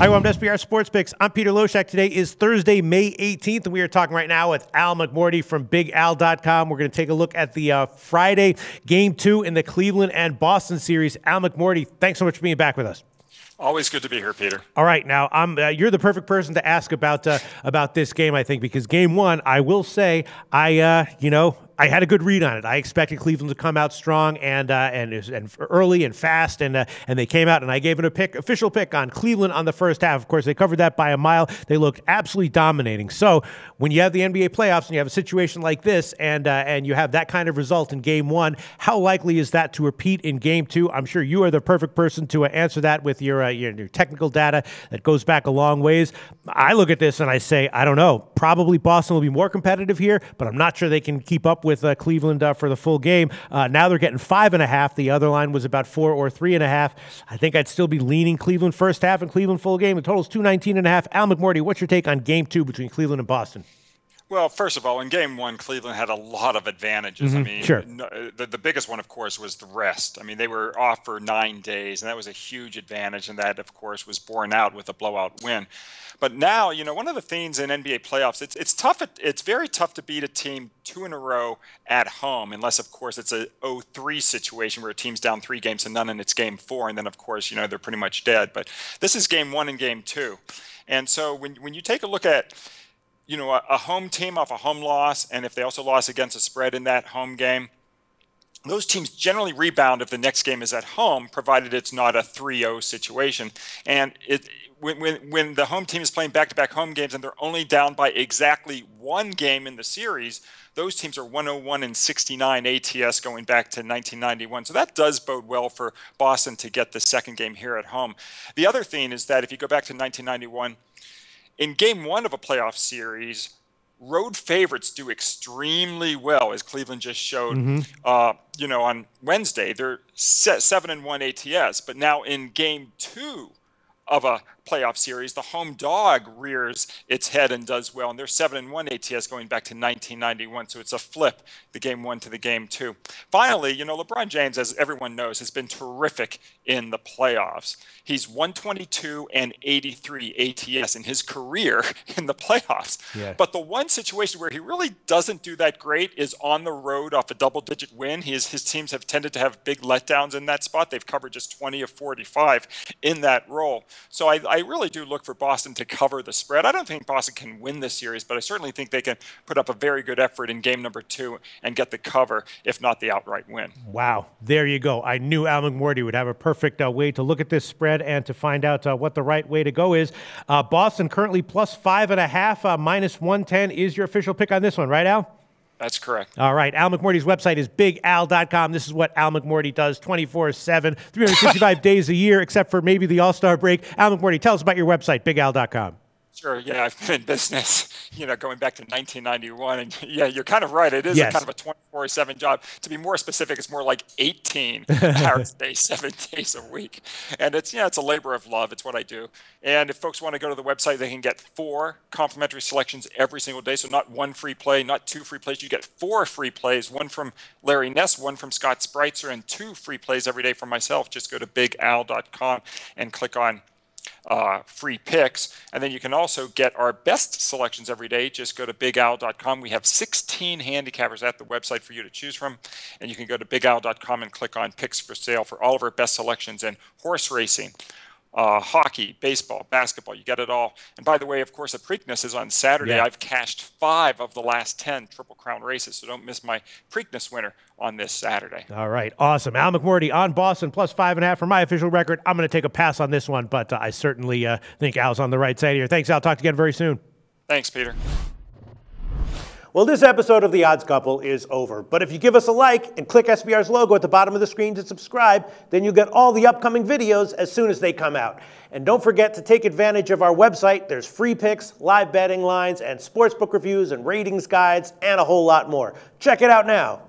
Hi, welcome to SBR Sports Picks. I'm Peter Loshak. Today is Thursday, May 18th, and we are talking right now with Al McMordie from BigAl.com. We're going to take a look at the Friday Game 2 in the Cleveland and Boston series. Al McMordie, thanks so much for being back with us. Always good to be here, Peter. All right, now you're the perfect person to ask about this game, I think, because Game 1, I will say, I had a good read on it. I expected Cleveland to come out strong and early and fast, and they came out, and I gave it official pick on Cleveland on the first half. Of course, they covered that by a mile. They looked absolutely dominating. So when you have the NBA playoffs and you have a situation like this, and you have that kind of result in Game 1, how likely is that to repeat in Game 2? I'm sure you are the perfect person to answer that with your technical data that goes back a long ways. I look at this and I say, I don't know. Probably Boston will be more competitive here, but I'm not sure they can keep up with Cleveland for the full game. Now they're getting 5.5. The other line was about 4 or 3.5. I think I'd still be leaning Cleveland first half and Cleveland full game. The total's 219.5. Al McMordie, what's your take on Game 2 between Cleveland and Boston? Well, first of all, in Game 1, Cleveland had a lot of advantages. Mm-hmm. I mean, sure. The biggest one, of course, was the rest. I mean, they were off for 9 days, and that was a huge advantage, and that, of course, was borne out with a blowout win. But now, one of the things in NBA playoffs, it's tough. It's very tough to beat a team 2 in a row at home, unless, of course, it's a 0-3 situation where a team's down 3 games to none, and it's Game 4, and then, of course, they're pretty much dead. But this is Game 1 and Game 2, and so when you take a look at a home team off a home loss, and if they also lost against a spread in that home game, those teams generally rebound if the next game is at home, provided it's not a 3-0 situation. And when the home team is playing back-to-back home games and they're only down by exactly 1 game in the series, those teams are 101 and 69 ATS going back to 1991. So that does bode well for Boston to get the second game here at home. The other thing is that if you go back to 1991, in Game 1 of a playoff series, road favorites do extremely well, as Cleveland just showed. On Wednesday, they're 7-1 ATS. But now in Game 2 of a playoff series, the home dog rears its head and does well, and they're 7-1 ATS going back to 1991. So it's a flip, the Game 1 to the Game 2. Finally, LeBron James, as everyone knows, has been terrific in the playoffs. He's 122 and 83 ATS in his career in the playoffs. Yeah. But the one situation where he really doesn't do that great is on the road off a double-digit win. His teams have tended to have big letdowns in that spot. They've covered just 20 of 45 in that role. So I really do look for Boston to cover the spread. I don't think Boston can win this series, but I certainly think they can put up a very good effort in game number 2 and get the cover, if not the outright win. Wow. There you go. I knew Al McMordie would have a perfect way to look at this spread and to find out what the right way to go is. Boston currently plus 5.5, minus 110 is your official pick on this one, right, Al? That's correct. All right. Al McMordie's website is BigAl.com. This is what Al McMordie does 24/7, 365 days a year, except for maybe the All-Star break. Al McMordie, tell us about your website, BigAl.com. Sure. Yeah, I've been in business, going back to 1991. And yeah, you're kind of right. It is a kind of a 24/7 job. To be more specific, it's more like 18 hours a day, 7 days a week. And it's a labor of love. It's what I do. And if folks want to go to the website, they can get 4 complimentary selections every single day. So not 1 free play, not 2 free plays. You get 4 free plays, 1 from Larry Ness, 1 from Scott Spreitzer, and 2 free plays every day for myself. Just go to BigAl.com and click on free picks, and then you can also get our best selections every day. Just go to BigAl.com. We have 16 handicappers at the website for you to choose from, and you can go to BigAl.com and click on picks for sale for all of our best selections in horse racing, hockey, baseball, basketball. You get it all. And by the way, of course, the Preakness is on Saturday. Yeah. I've cashed 5 of the last 10 Triple Crown races, so don't miss my Preakness winner on this Saturday. All right. Awesome. Al McMordie on Boston plus 5.5 for my official record. I'm going to take a pass on this one, but I certainly think Al's on the right side here. Thanks, Al. Talk to you again very soon. Thanks, Peter. Well, this episode of The Odds Couple is over. But if you give us a like and click SBR's logo at the bottom of the screen to subscribe, then you'll get all the upcoming videos as soon as they come out. And don't forget to take advantage of our website. There's free picks, live betting lines, and sportsbook reviews and ratings guides, and a whole lot more. Check it out now.